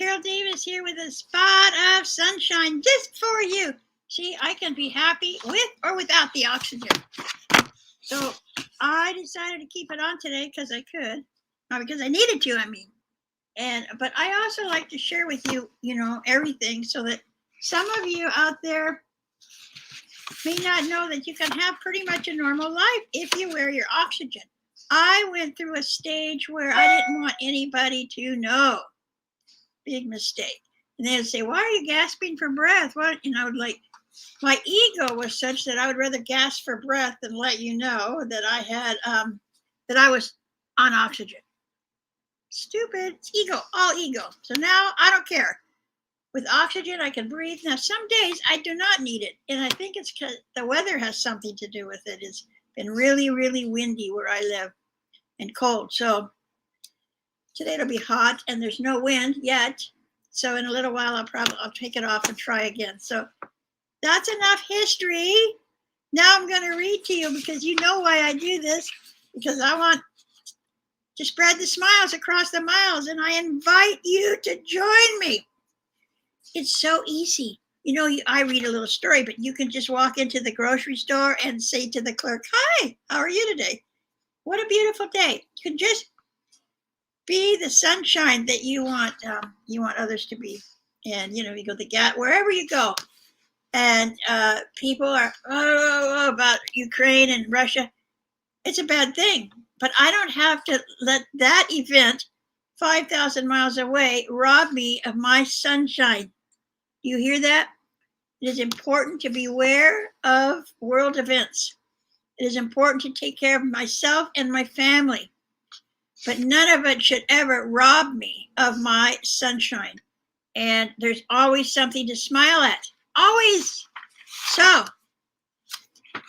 Carol Davis here with a spot of sunshine just for you. See, I can be happy with or without the oxygen. So I decided to keep it on today because I could. Not because I needed to, I mean. But I also like to share with you, everything so that some of you out there may not know that you can have pretty much a normal life if you wear your oxygen. I went through a stage where I didn't want anybody to know. Big mistake. And they'd say, why are you gasping for breath? What? And I would my ego was such that I would rather gasp for breath than let you know that I had, that I was on oxygen. Stupid. It's ego, all ego. So now I don't care. With oxygen, I can breathe. Now, some days I do not need it. And I think it's because the weather has something to do with it. It's been really, really windy where I live and cold. So today it'll be hot and there's no wind yet. So in a little while, I'll take it off and try again. So that's enough history. Now I'm going to read to you because you know why I do this, because I want to spread the smiles across the miles. And I invite you to join me. It's so easy. I read a little story, but you can just walk into the grocery store and say to the clerk, hi, how are you today? What a beautiful day. You can just be the sunshine that you want others to be. And, you go to the gat, wherever you go. And people are, about Ukraine and Russia. It's a bad thing. But I don't have to let that event 5,000 miles away rob me of my sunshine. Do you hear that? It is important to be aware of world events. It is important to take care of myself and my family. But none of it should ever rob me of my sunshine. And there's always something to smile at. Always. So,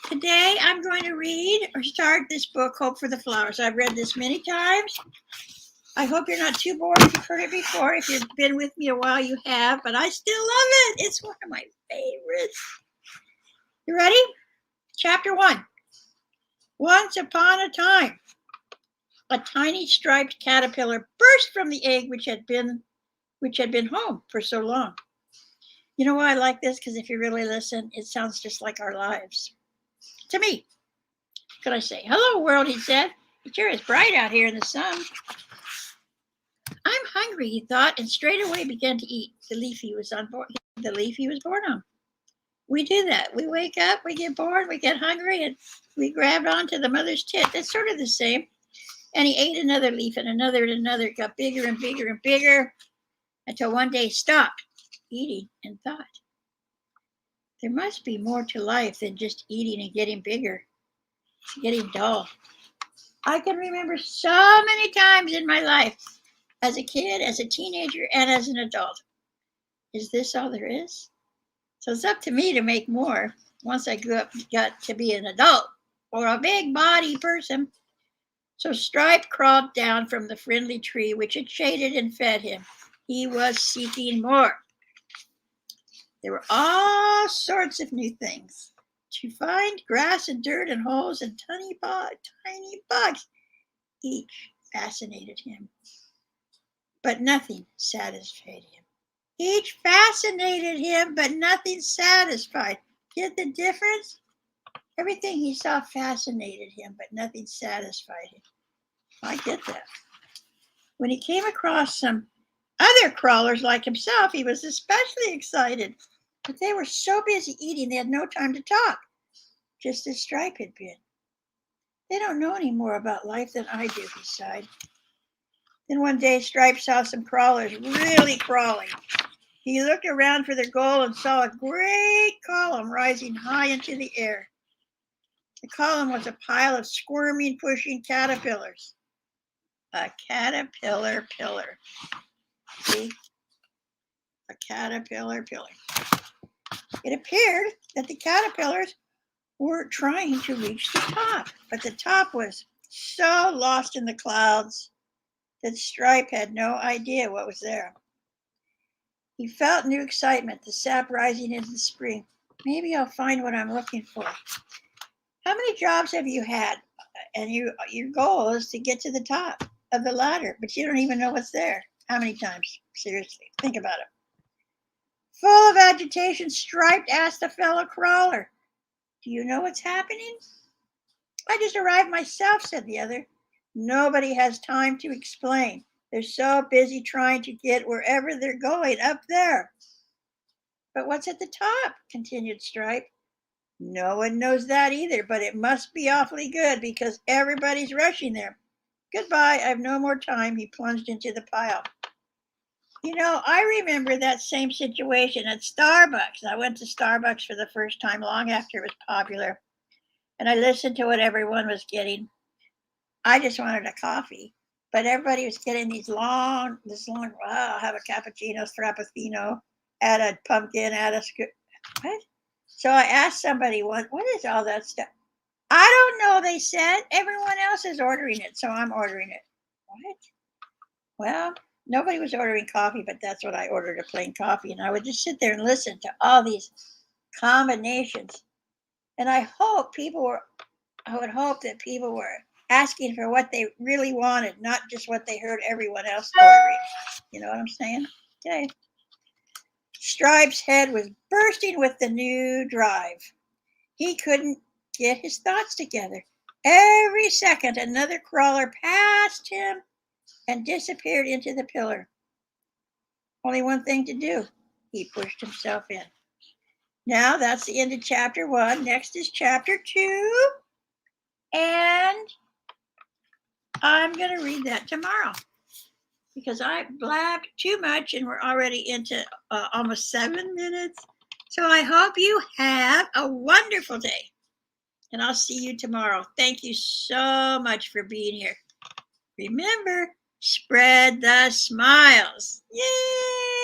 today I'm going to read or start this book, Hope for the Flowers. I've read this many times. I hope you're not too bored if you've heard it before. If you've been with me a while, you have. But I still love it. It's one of my favorites. You ready? Chapter 1. Once upon a time, a tiny striped caterpillar burst from the egg which had been home for so long. You know why I like this? Because if you really listen, it sounds just like our lives. To me. Could I say, hello, world, he said. It sure is bright out here in the sun. I'm hungry, he thought, and straight away began to eat the leaf he was born on. We do that. We wake up, we get bored, we get hungry, and we grab onto the mother's tit. It's sort of the same. And he ate another leaf and another and another. It got bigger and bigger and bigger until one day he stopped eating and thought, there must be more to life than just eating and getting bigger. It's getting dull. I can remember so many times in my life, as a kid, as a teenager, and as an adult. Is this all there is? So it's up to me to make more once I got to be an adult or a big body person. So Stripe crawled down from the friendly tree which had shaded and fed him. He was seeking more. There were all sorts of new things to find: grass and dirt and holes and tiny bugs. Each fascinated him, but nothing satisfied him. Each fascinated him, but nothing satisfied. Get the difference? Everything he saw fascinated him, but nothing satisfied him. I get that. When he came across some other crawlers like himself, he was especially excited. But they were so busy eating, they had no time to talk, just as Stripe had been. They don't know any more about life than I do, he sighed. Then one day, Stripe saw some crawlers really crawling. He looked around for their goal and saw a great column rising high into the air. The column was a pile of squirming, pushing caterpillars. A caterpillar pillar. See? A caterpillar pillar. It appeared that the caterpillars were trying to reach the top, but the top was so lost in the clouds that Stripe had no idea what was there. He felt new excitement, the sap rising into the spring. Maybe I'll find what I'm looking for. How many jobs have you had? And your goal is to get to the top of the ladder, but you don't even know what's there. How many times? Seriously, think about it. Full of agitation, Striped asked the fellow crawler, "Do you know what's happening?" "I just arrived myself," said the other. "Nobody has time to explain. They're so busy trying to get wherever they're going up there." "But what's at the top?" continued Stripe. "No one knows that either, but it must be awfully good because everybody's rushing there. Goodbye, I've no more time." He plunged into the pile. I remember that same situation at Starbucks. I went to Starbucks for the first time long after it was popular, and I listened to what everyone was getting. I just wanted a coffee, but everybody was getting this long, I'll have a cappuccino, frappuccino, add a pumpkin, what? So I asked somebody, what is all that stuff? "I don't know," they said. "Everyone else is ordering it, so I'm ordering it." What? Well, nobody was ordering coffee, but that's what I ordered, a plain coffee. And I would just sit there and listen to all these combinations. And I would hope that people were asking for what they really wanted, not just what they heard everyone else ordering. You know what I'm saying? Okay. Stripe's head was bursting with the new drive. He couldn't get his thoughts together. Every second, another crawler passed him and disappeared into the pillar. Only one thing to do. He pushed himself in. Now that's the end of chapter 1. Next is chapter 2. And I'm going to read that tomorrow because I blabbed too much and we're already into almost 7 minutes. So I hope you have a wonderful day. And I'll see you tomorrow. Thank you so much for being here. Remember, spread the smiles. Yay!